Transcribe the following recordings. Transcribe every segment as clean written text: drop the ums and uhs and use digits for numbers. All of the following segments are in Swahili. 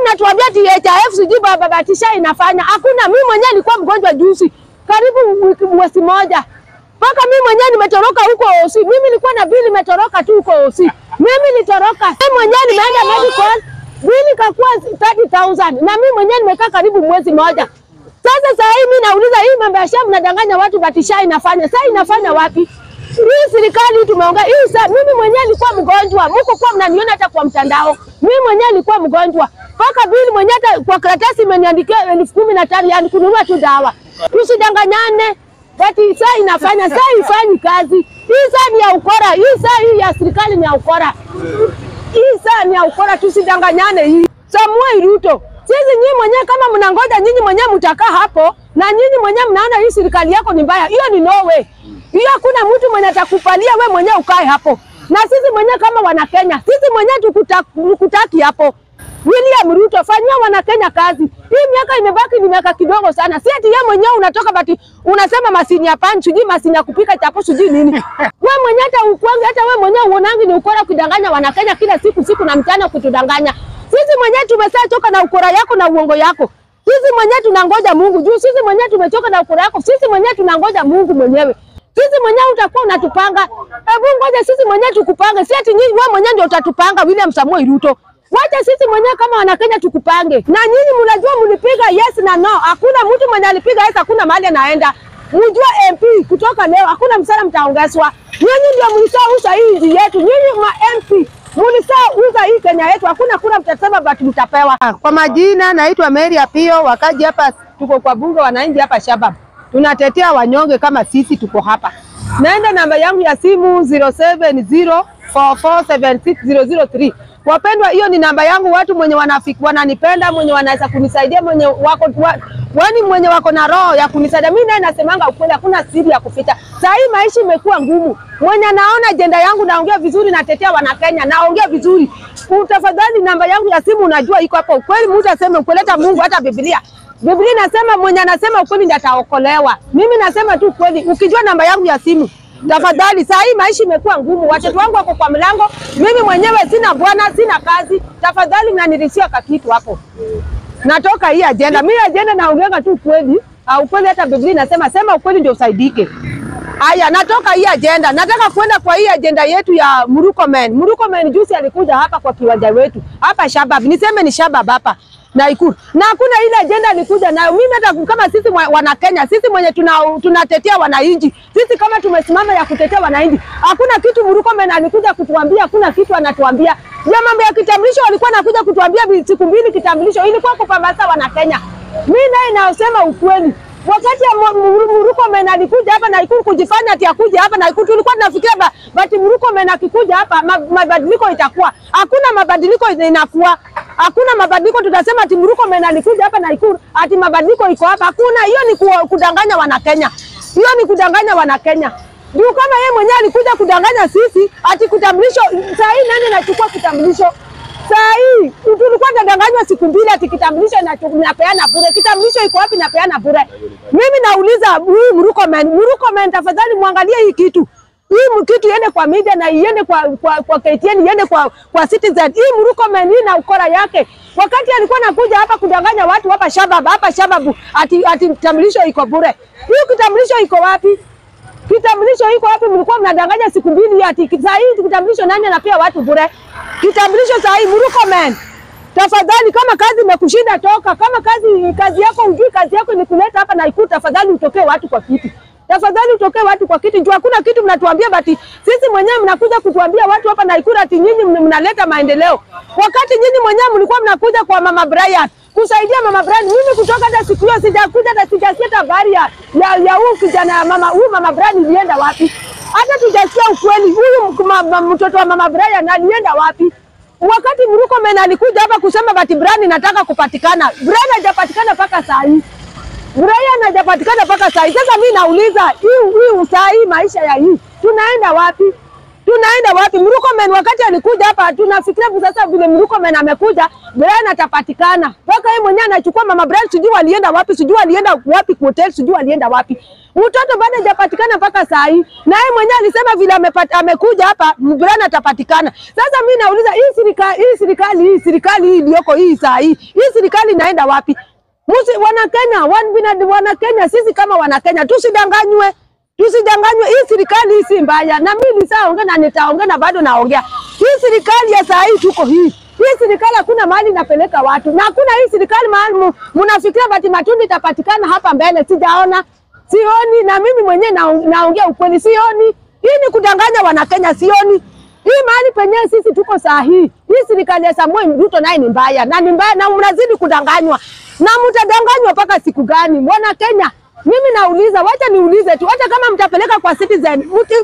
mnatuambia THF sijui baba batisha inafanya. Hakuna, mimi mwenyewe nilikuwa mgonjwa juzi. Karibu mwezi moja. Mpaka mimi mwenyewe nimetoroka huko OC. Mimi nilikuwa na bili nimetoroka tu huko OC. Mimi nitoroka. Mimi mwenyewe nimeenda medical. Bili kakuwa 30,000 na mimi mwenyewe nimekaa karibu mwezi moja. Sasa hii mimi nauliza hii mambo ya shamba mnadanganya watu batisha inafanya. Sasa inafanya wapi? Hii serikali tumeongea hii sasa mimi mwenyewe nilikuwa mgonjwa. Mko kwa mnaniona hata kwa mtandao. Mimi mwenyewe nilikuwa mgonjwa. Mpaka bili mwenyewe hata kwa karatasi imeniandikia 15,000 yani kununua tu dawa. Tusidanganyane. Bati saa inafanya, saa ifanyi kazi. Hii saa ni ya ukora, hii saa hii ya serikali ni ya ukora. Hii saa ni ya ukora, tusidanganyane hii. Samuel Ruto, sisi nyinyi mwenyewe kama mnangoja nyinyi mwenyewe mtakaa hapo na nyinyi mwenyewe mnaona hii serikali yako ni mbaya. Hiyo ni no way. Hiyo hakuna mtu mwenye atakupalia wewe mwenyewe ukae hapo. Na sisi mwenyewe kama wana Kenya, sisi mwenyewe tukutaki hapo. William Ruto, fanyia wana Kenya kazi. Hii miaka imebaki ni miaka kidogo sana. Si ati yeye mwenyewe unatoka bati unasema masini ya pan, sijui masini ya kupika chapo sijui nini. Wewe mwenyewe hata ukwange hata wewe mwenyewe uonangi ni ukora kudanganya wana Kenya kila siku na mchana kutudanganya. Sisi mwenyewe tumeshachoka na ukora yako na uongo yako. Sisi mwenyewe tunangoja Mungu. Juu sisi mwenyewe tumechoka na ukora yako. Sisi mwenyewe tunangoja Mungu mwenyewe. Sisi mwenyewe utakuwa unatupanga. Hebu ngoja sisi mwenyewe tukupange. Si ati nyinyi wewe mwenyewe ndio utatupanga William Samuel Ruto. Wacha sisi mwenyewe kama wana Kenya tukupange. Na nyinyi mnajua mlipiga yes na no. Hakuna mtu mwenye alipiga yes, hakuna mahali anaenda. Mjua MP kutoka leo hakuna msala mtaongezwa. Nyinyi ndio mlisauza hii nchi yetu. Nyinyi ma MP mlisauza hii Kenya yetu. Hakuna kura mtasema bado mtapewa. Kwa majina naitwa Mary Apio, wakaji hapa tuko kwa bunge wananchi hapa Shabab. Tunatetea wanyonge kama sisi tuko hapa. Naenda namba yangu ya simu 0704476003. Wapendwa, hiyo ni namba yangu. Watu mwenye wananipenda, mwenye wanaweza kunisaidia, mwenye wako na roho ya kunisaidia. Mimi naye nasemanga ukweli, hakuna siri ya kuficha. Sasa hii maisha imekuwa ngumu. Mwenye naona agenda yangu naongea vizuri, natetea wana Kenya, naongea vizuri. Tafadhali namba yangu ya simu unajua iko hapo. Ukweli mtu aseme ukweli, Mungu hata Biblia inasema mwenye anasema ukweli ndiye ataokolewa. Mimi nasema tu ukweli. Ukijua namba yangu ya simu tafadhali, saa hii maisha imekuwa ngumu. Watoto wangu wako kwa mlango. Mimi mwenyewe sina bwana, sina kazi. Tafadhali mnanirishia kitu hapo. Natoka hii agenda. Mimi agenda naongea tu ukweli. Ukweli hata Biblia inasema sema ukweli ndio usaidike. Haya, natoka hii agenda. Nataka kwenda kwa hii agenda yetu ya Murkomen. Murkomen juzi alikuja hapa kwa kiwanja wetu. Hapa Shabab. Niseme ni Shabab hapa. Na Ikuru. Na hakuna ile agenda alikuja nayo. Mimi hata kama sisi wana Kenya, sisi mwenye tunatetea wananchi. Sisi kama tumesimama ya kutetea wananchi. Hakuna kitu Murkomen alikuja kutuambia, hakuna kitu anatuambia. Ya mambo ya kitambulisho walikuwa nakuja kutuambia siku mbili kitambulisho. Ilikuwa kupambasa wana Kenya. Mimi naye naosema ukweli. Wakati ya Murkomen alikuja hapa na Ikuru kujifanya ati akuja hapa na Ikuru, tulikuwa tunafikiria bati Murkomen akikuja hapa mabadiliko itakuwa. Hakuna mabadiliko inakuwa. Hakuna mabadiliko tutasema ati Murkomen alikuja hapa na Ikuru ati mabadiliko iko hapa. Hakuna, hiyo ni kudanganya wana Kenya. Hiyo ni kudanganya wana Kenya. Ndio kama yeye mwenyewe alikuja kudanganya sisi ati kitambulisho. Saa hii nani anachukua kitambulisho? Saa hii tulikuwa tunadanganywa siku mbili ati kitambulisho inapeana bure. Kitambulisho iko wapi napeana bure? Mimi nauliza huyu Murkomen tafadhali muangalie hii kitu. Hii kitu iende kwa media na iende kwa KTN, iende kwa Citizen. Hii Murkomen hii na ukora yake. Wakati alikuwa anakuja hapa kudanganya watu hapa Shabab ati kitambulisho iko bure. Hii kitambulisho iko wapi? Kitambulisho iko wapi? Mlikuwa mnadanganya siku mbili ati saa hii kitambulisho nani anapea watu bure? Kitambulisho saa hii Murkomen. Tafadhali kama kazi imekushinda toka. Kama kazi yako hujui kazi yako ni kuleta hapa na Ikuru, tafadhali utokee watu kwa kiti. Tafadhali utokee watu kwa kiti. Juu hakuna kitu mnatuambia bati sisi mwenyewe mnakuja kutuambia watu hapa na Ikuru ati nyinyi mnaleta maendeleo. Wakati nyinyi mwenyewe mlikuwa mnakuja kwa Mama Brian kusaidia Mama Brian. Mimi kutoka hata siku hiyo sijakuja hata sijasikia habari ya huyu kijana Mama Brian ilienda wapi? Hata tujasikia ukweli huyu mtoto wa Mama Brian alienda wapi? Wakati Murkomen alikuja hapa kusema bati Brian nataka kupatikana. Brian hajapatikana mpaka saa hii. Brian hajapatikana mpaka saa hii. Sasa mimi nauliza hii saa hii maisha ya hii tunaenda wapi? Tunaenda wapi? Murkomen wakati alikuja hapa tunafikiria sasa vile Murkomen amekuja, Brian atapatikana. Mpaka yeye mwenyewe anachukua mama Brian, sijui walienda wapi, sijui walienda wapi kwa hotel, sijui walienda wapi. Mtoto bado hajapatikana mpaka saa hii. Na yeye mwenyewe alisema vile amekuja hapa Brian atapatikana. Sasa mimi nauliza hii serikali hii iliyoko hii saa hii. Hii serikali inaenda wapi? Wana Kenya sisi kama wana Kenya tusidanganywe. Tusidanganywe, hii serikali hii si mbaya. Na mimi nisaongea na nitaongea na bado naongea. Hii serikali ya saa hii tuko hii. Hii serikali hakuna mahali inapeleka watu. Na hakuna hii serikali mahali mnafikiria bati matunda itapatikana hapa mbele. Sijaona. Sioni, na mimi mwenyewe naongea ukweli, sioni. Hii ni kudanganya wana Kenya, sioni. Hii mahali penyewe sisi tuko saa hii. Hii serikali ya Samuel Ruto naye ni mbaya. Na ni mbaya na mnazidi kudanganywa. Na mtadanganywa mpaka siku gani? Wana Kenya, mimi nauliza, wacha niulize tu, hata kama mtapeleka kwa Citizen,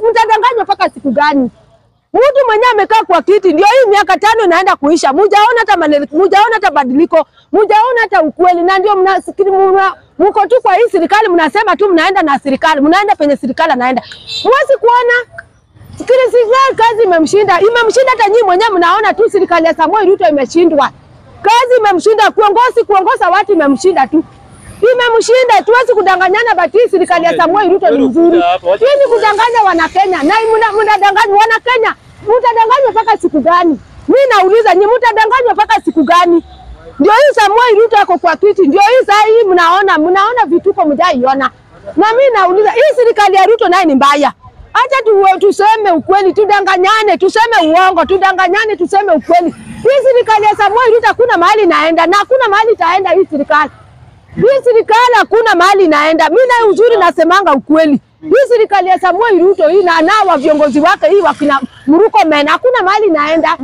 mtadanganywa mpaka siku gani? Mtu mwenyewe amekaa kwa kiti, ndio hii miaka 5 inaenda kuisha. Mujaona hata badiliko, mujaona hata ukweli, na ndio mnasikiri mko tu kwa hii serikali, mnasema tu mnaenda na serikali, mnaenda penye serikali anaenda. Mwezi kuona serikali kazi imemshinda hata nyinyi mwenyewe mnaona tu serikali ya Samuel Ruto imeshindwa. Kazi imemshinda, kuongoza watu imemshinda tu. Imemshinda, tuwezi kudanganyana bati serikali ya Samuel Ruto ni nzuri. Hii ni kudanganya wana Kenya. Na mnadanganya wana Kenya. Mtadanganywa mpaka siku gani? Mimi nauliza nyinyi mtadanganywa mpaka siku gani? Ndio hii Samuel Ruto ako kwa kiti, ndio hii saa hii mnaona vituko mjaiona. Na mimi nauliza hii serikali ya Ruto naye ni mbaya. Acha tuseme ukweli, tudanganyane, tuseme uongo, tudanganyane, tuseme ukweli. Hii serikali ya Samuel Ruto hakuna mahali inaenda, na hakuna mahali itaenda hii serikali. Hii serikali hakuna mahali inaenda. Mimi na uzuri nasemanga ukweli. Hii serikali ya Samuel Ruto hii na nawa viongozi wake hii wakina Murkomen hakuna mahali inaenda.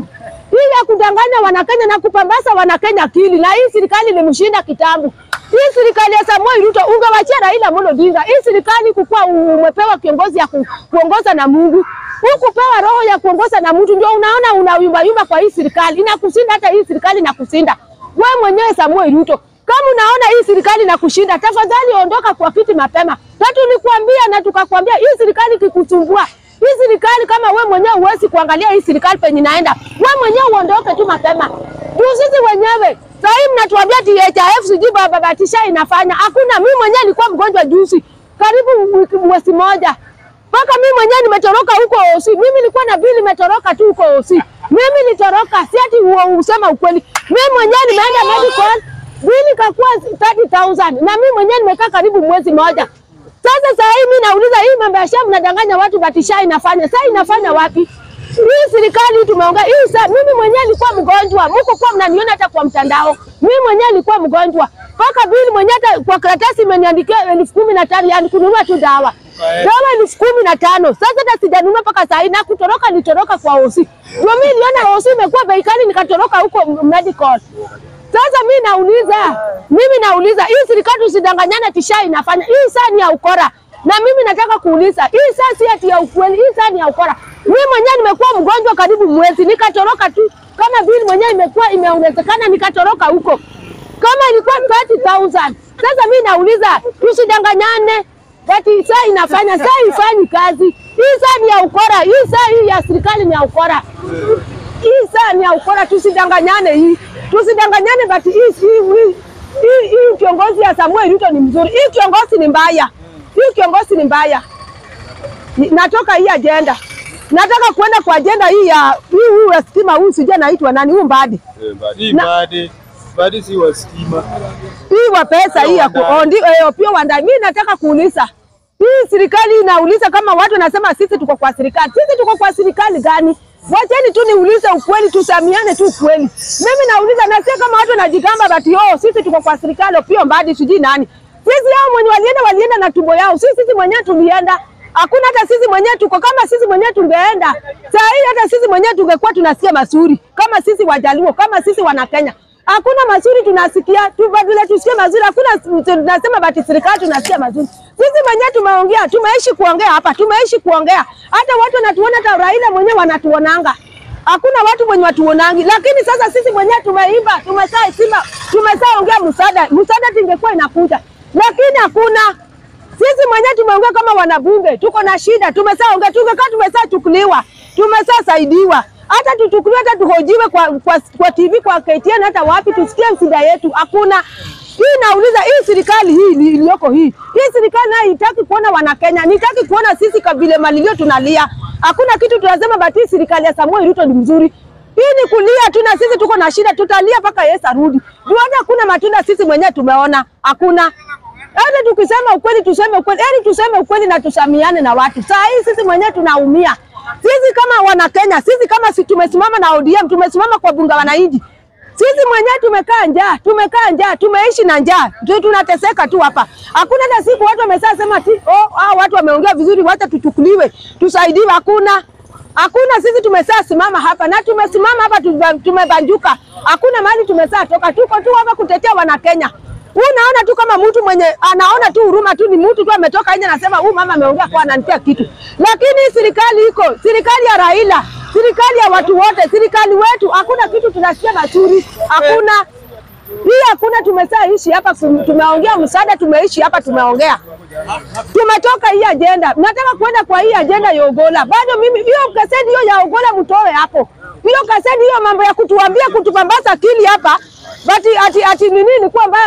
Hii ya kudanganya wana Kenya na kupambasa wana Kenya akili, na hii serikali imemshinda kitambo. Hii serikali ya Samuel Ruto ungewachia Raila Amolo Odinga. Hii serikali kukua umepewa kiongozi ya kuongoza na Mungu. Hukupewa roho ya kuongoza na mtu, ndio unaona unayumba kwa hii serikali. Inakusinda, hata hii serikali inakusinda. Wewe mwenyewe Samuel Ruto, kama unaona hii serikali na kushinda, tafadhali ondoka kwa kiti mapema. Na tulikuambia na tukakwambia hii serikali kikusumbua. Hii serikali kama wewe mwenyewe huwezi kuangalia hii serikali penye inaenda, wewe mwenyewe uondoke tu mapema. Ndio sisi wenyewe. Sasa hivi mnatuambia THF sijui baba batisha inafanya. Hakuna, mimi mwenyewe nilikuwa mgonjwa juzi. Karibu mwezi moja. Mpaka mimi mwenyewe nimetoroka huko OC. Mimi nilikuwa na bili nimetoroka tu huko OC. Mimi nilitoroka, si ati usema ukweli. Mimi mwenyewe nimeenda medical, bili kakuwa 30,000 na mimi mwenyewe nimekaa karibu mwezi moja. Sasa hii mimi nauliza hii mambo ya shamu nadanganya watu batisha inafanya. Sasa inafanya wapi? Hii serikali tumeongea hii sasa, mimi mwenyewe nilikuwa mgonjwa. Mko kwa mnaniona hata kwa mtandao. Mimi mwenyewe nilikuwa mgonjwa. Paka bili mwenyewe hata kwa karatasi imeniandikia 15,000 yani kununua tu dawa. Dawa 15,000. Sasa hata sijanunua paka saa hii na kutoroka nitoroka kwa OC. Ndio mimi niliona OC imekuwa bei kali nikatoroka huko medical. Sasa mimi nauliza hii serikali usidanganyana tisha inafanya. Hii saa ni ya ukora. Na mimi nataka kuuliza, hii saa si ati ya ukweli, hii saa ni ya ukora. Mimi mwenyewe nimekuwa mgonjwa karibu mwezi, nikatoroka tu. Kama bili mwenyewe imekuwa imeongezekana nikatoroka huko. Kama ilikuwa 30,000. Sasa mimi nauliza, tusidanganyane. Ati saa inafanya, saa ifanyi kazi. Hii saa ni ya ukora, hii saa hii ya serikali ni ya ukora. Hii saa ni ya ukora, tusidanganyane hii. Tusidanganyane but hii kiongozi ya Samuel Ruto ni mzuri. Hii kiongozi ni mbaya. Hii kiongozi ni mbaya. Natoka hii agenda. Nataka kuenda kwa agenda hii ya hii ya stima huu sijui anaitwa nani huu Mbadi. Mbadi si wa stima. Hii wa pesa hii ya kuondi pia wanda. Mimi nataka kuuliza. Hii serikali inauliza kama watu wanasema sisi tuko kwa serikali. Sisi tuko kwa serikali gani? Wacheni tu niulize ukweli, tusamiane tu ukweli. Mimi nauliza na sio kama watu wanajigamba bati sisi tuko kwa serikali pia Mbadi sijui nani. Sisi hao mwenye walienda na tumbo yao. Sisi mwenyewe tulienda. Hakuna hata sisi mwenyewe tuko kama sisi mwenyewe tungeenda. Saa hii hata sisi mwenyewe tungekuwa tunasikia mazuri. Kama sisi Wajaluo, kama sisi wana Kenya. Hakuna mazuri tunasikia. Tubadile tusikie mazuri. Hakuna tunasema bati serikali tunasikia mazuri. Sisi mwenyewe tumeongea, tumeishi kuongea hapa, tumeishi kuongea. Hata watu wanatuona, hata Raila mwenyewe wanatuonanga. Hakuna watu wenye watuonangi, lakini sasa sisi mwenyewe tumeimba, tumesaongea msaada tingekuwa inakuja. Lakini hakuna. Sisi mwenyewe tumeongea kama wanabunge, tuko na shida, tumesaongea, tungekaa tumesachukuliwa. tumesaidiwa. Hata tuchukuliwe, hata tuhojiwe kwa TV, kwa KTN, hata wapi tusikie shida yetu. Hakuna. Hii nauliza, hii serikali hii iliyoko hii serikali nayo haitaki kuona wana Kenya, nitaki kuona sisi kabila malilio tunalia. Hakuna kitu tunasema bati serikali ya Samuel Ruto ni mzuri. Hii ni kulia tu, na sisi tuko na shida, tutalia mpaka Yesu arudi. Tuone hakuna matunda sisi mwenyewe tumeona. Hakuna. Hata tukisema ukweli tuseme ukweli, tuseme ukweli na tusamiane na watu. Saa hii sisi mwenyewe tunaumia. Sisi kama wana Kenya, sisi kama tumesimama na ODM, tumesimama kwa bunga wananchi. Sisi mwenyewe tumekaa njaa, tumeishi na njaa. Tunateseka tu hapa. Hakuna hata siku watu wamesema sema ati watu wameongea vizuri, wacha tuchukuliwe, tusaidiwe. Hakuna, sisi tumesimama hapa na tumesimama hapa tumebanjuka. Hakuna mahali toka, tuko tu hapa kutetea wana Kenya. Unaona tu kama mtu mwenye anaona tu huruma tu, ni mtu tu ametoka nje anasema huyu mama ameongea kwa ananitia kitu. Lakini serikali iko, serikali ya Raila, serikali ya watu wote, serikali wetu, hakuna kitu tunasikia mazuri. Hakuna. Hii hakuna, tumesaishi hapa, tumeongea msaada, tumeishi hapa, tumeongea. Tumetoka hii agenda. Nataka kwenda kwa hii agenda ya Ogolla. Bado mimi hiyo kaseti hiyo ya Ogolla mtoe hapo. Hiyo kaseti hiyo mambo ya kutuambia kutupambaza akili hapa. Ati nini ni kwamba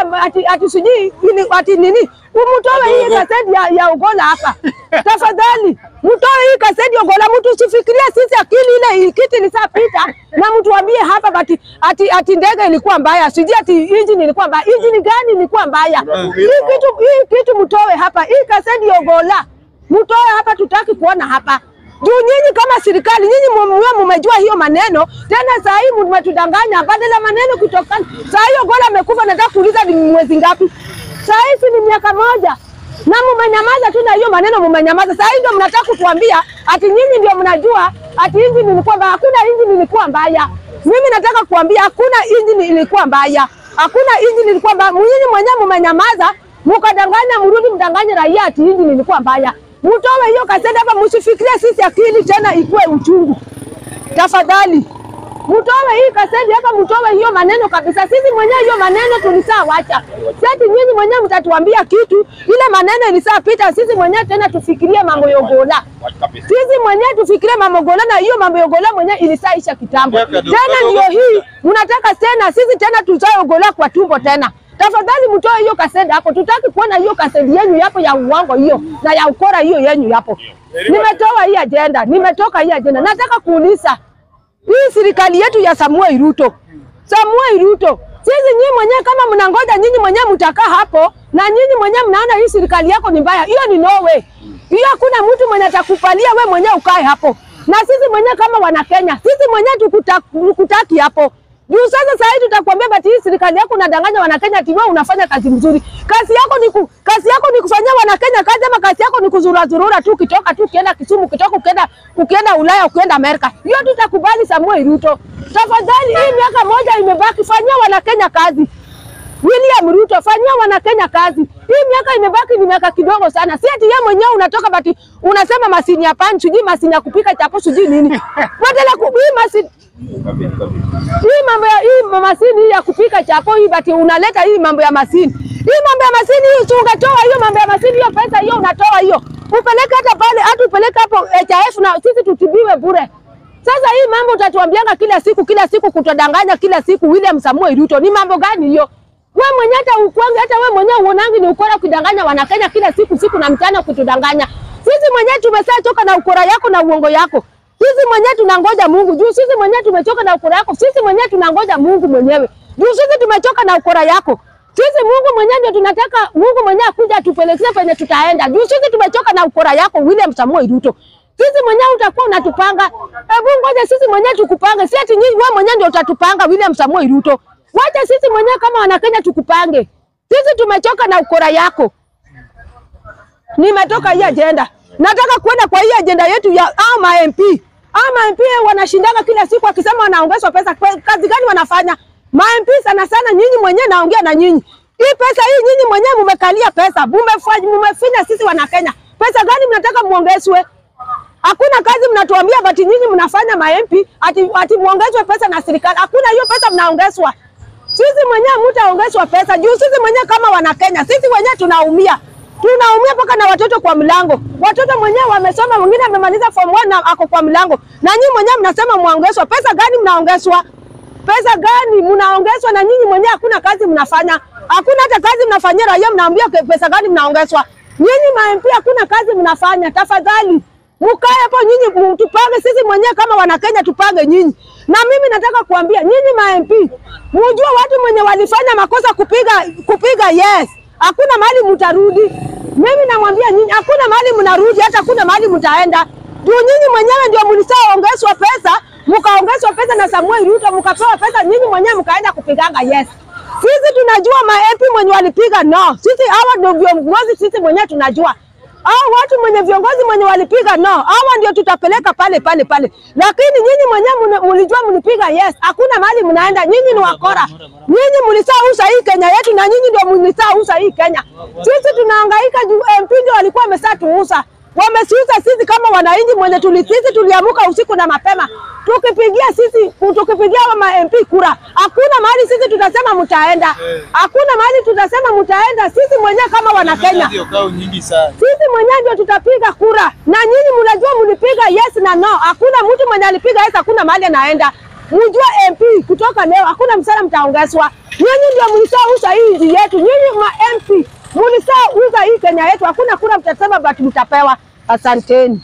ati sijui ati nini. Mtoe hii kaseti ya Ogolla hapa. Tafadhali, mtoe hii kaseti ya Ogolla, mtu usifikirie sisi akili ile kiti lisapita na mtu ambie hapa ati ndege ilikuwa mbaya. Sijui ati engine ilikuwa mbaya. Engine gani ilikuwa mbaya? Hii kitu mtoe hapa. Hii kaseti ya Ogolla mtoe hapa, tutaki kuona hapa. Juu nyinyi kama serikali, nyinyi mmejua hiyo maneno. Tena saa hii mmetudanganya badala maneno kutokana. Saa hii Ogolla amekufa, nataka kuuliza ni mwezi ngapi? Saa hii ni miaka moja. Na mmenyamaza tu na hiyo maneno mmenyamaza. Saa hii ndio mnataka kutuambia ati nyinyi ndio mnajua ati engine ilikuwa mbaya. Hakuna engine ilikuwa mbaya. Mimi nataka kuambia hakuna engine ilikuwa mbaya. Hakuna engine ilikuwa mbaya. Nyinyi mwenyewe mmenyamaza, mkadanganya, mrudi mdanganye raia ati engine ilikuwa mbaya. Mtoe hiyo kaseti hapa, msifikirie sisi akili tena ikue uchungu. Tafadhali. Mtoe hii kaseti hapa, mtoe hiyo maneno kabisa. Sisi mwenyewe hiyo maneno tulishawacha. Sasa nyinyi mwenyewe mtatuambia kitu, ile maneno ilishapita. Sisi mwenyewe tena tufikirie mambo ya Ogolla. Sisi mwenyewe tufikirie mambo ya Ogolla, na hiyo mambo ya Ogolla mwenyewe ilishaisha kitambo. Tena ndio hii mnataka tena sisi tena tuzae Ogolla kwa tumbo tena. Tafadhali mtoe hiyo kaseti hapo. Tutaki kuona hiyo kaseti yenu hapo ya uongo hiyo na ya ukora hiyo yenu hapo. Nimetoa hii agenda, nimetoka hii agenda. Nataka kuuliza hii serikali yetu ya Samuel Ruto. Sisi nyinyi mwenyewe kama mnangoja nyinyi mwenyewe mtakaa hapo na nyinyi mwenyewe mnaona hii serikali yako ni mbaya. Hiyo ni no way. Hiyo hakuna mtu mwenye atakupalia wewe mwenyewe ukae hapo. Na sisi mwenyewe kama wana Kenya, sisi mwenyewe tukutaki hapo. Juu sasa hivi tutakwambia bati hii serikali yako unadanganya wana Kenya ati wewe unafanya kazi mzuri. Kazi yako ni kufanyia wana Kenya kazi, ama kazi yako ni kuzurura tu ukitoka tu ukienda Kisumu, ukitoka ukienda Ulaya, ukienda Amerika. Hiyo tutakubali Samuel Ruto. Tafadhali, hii miaka moja imebaki, fanyia wana Kenya kazi. William Ruto, fanyia wana Kenya kazi. Hii miaka imebaki ni miaka kidogo sana. Si ati yeye mwenyewe unatoka bati unasema masini ya pan, sijui masini ya kupika chapo, sijui nini. Badala hii masini hii mambo ya hii masini ya kupika chapo hii bati unaleta hii mambo ya masini. Hii mambo ya masini hii ungetoa hiyo mambo ya masini, hiyo pesa hiyo unatoa hiyo. Upeleke hata pale, hata upeleke hapo HF na sisi tutibiwe bure. Sasa hii mambo utatuambianga kila siku kutodanganya kila siku William Samuel Ruto. Ni mambo gani hiyo? Wewe mwenyewe hata ukwange, hata wewe mwenyewe uonangi ni ukora kudanganya wana Kenya kila siku na mchana kutudanganya. Sisi mwenyewe tumeshachoka na ukora yako na uongo yako. Sisi mwenyewe tunangoja Mungu. Juu sisi mwenyewe tumechoka na ukora yako. Sisi mwenyewe tunangoja Mungu mwenyewe. Juu sisi tumechoka na ukora yako. Sisi Mungu mwenyewe ndio tunataka Mungu mwenyewe akuja atupelekee penye tutaenda. Juu sisi tumechoka na ukora yako William Samuel Ruto. Sisi mwenyewe utakuwa unatupanga. Hebu ngoja sisi mwenyewe tukupange. Si ati nyinyi wewe mwenyewe ndio utatupanga William Samuel Ruto. Wacha sisi mwenyewe kama wana Kenya tukupange. Sisi tumechoka na ukora yako. Nimetoka hii agenda. Nataka kwenda kwa hii agenda yetu ya MP. MP wanashindana kila siku akisema wanaongezwa pesa. Kazi gani wanafanya? MP sana nyinyi mwenyewe naongea na nyinyi. Hii pesa hii nyinyi mwenyewe mmekalia pesa. Mmefinya sisi wana Kenya. Pesa gani mnataka muongezwe? Hakuna kazi mnatuambia bati nyinyi mnafanya MP ati muongezwe pesa na serikali. Hakuna hiyo pesa mnaongezwa. Sisi mwenyewe mtaongezwa pesa. Juu sisi mwenyewe kama wana Kenya, sisi wenyewe tunaumia. Tunaumia paka na watoto kwa mlango. Watoto mwenyewe wamesoma, wengine amemaliza form 1 na ako kwa mlango. Na nyinyi mwenyewe mnasema muongezwa. Pesa gani mnaongezwa? Pesa gani mnaongezwa na nyinyi mwenyewe hakuna kazi mnafanya? Hakuna hata kazi mnafanyia raia, mnaambia pesa gani mnaongezwa? Nyinyi ma-MP hakuna kazi mnafanya. Tafadhali mkae hapo nyinyi tupange sisi mwenyewe kama wana Kenya tupange nyinyi. Na mimi nataka kuambia nyinyi ma-MP, mjue watu mwenye walifanya makosa kupiga yes. Hakuna mahali mtarudi. Mimi namwambia nyinyi hakuna mahali mnarudi, hata hakuna mahali mtaenda. Ndio nyinyi mwenyewe ndio mlisaongezwa pesa, mkaongezwa pesa na Samuel Ruto, mkapewa pesa nyinyi mwenyewe mkaenda kupiganga yes. Sisi tunajua ma-MP mwenye walipiga no. Sisi hawa ndio viongozi, sisi mwenyewe tunajua. Hao watu mwenye viongozi mwenye walipiga no, hawa ndio tutapeleka pale. Lakini nyinyi mwenyewe mlijua mlipiga yes. Hakuna mahali mnaenda, nyinyi ni wakora. Nyinyi mlisauza hii Kenya yetu na nyinyi ndio mlisauza hii Kenya. Sisi tunahangaika juu MP ndio walikuwa wamesatuuza. Wamesiuza sisi kama wananchi mwenye sisi tuliamuka usiku na mapema. Tukipigia wa ma-MP kura. Hakuna mahali sisi tutasema mtaenda. Hakuna mahali tutasema mtaenda. Sisi mwenyewe kama wana Kenya. Sisi mwenyewe ndio tutapiga kura. Na nyinyi mnajua mlipiga yes na no. Hakuna mtu mwenye alipiga yes, hakuna mahali anaenda. Mjua MP kutoka leo hakuna msala mtaongezwa. Nyinyi ndio mlisauza hii nchi yetu. Nyinyi ma-MP mlisauza hii Kenya yetu. Hakuna kura mtasema but mtapewa. Asanteni.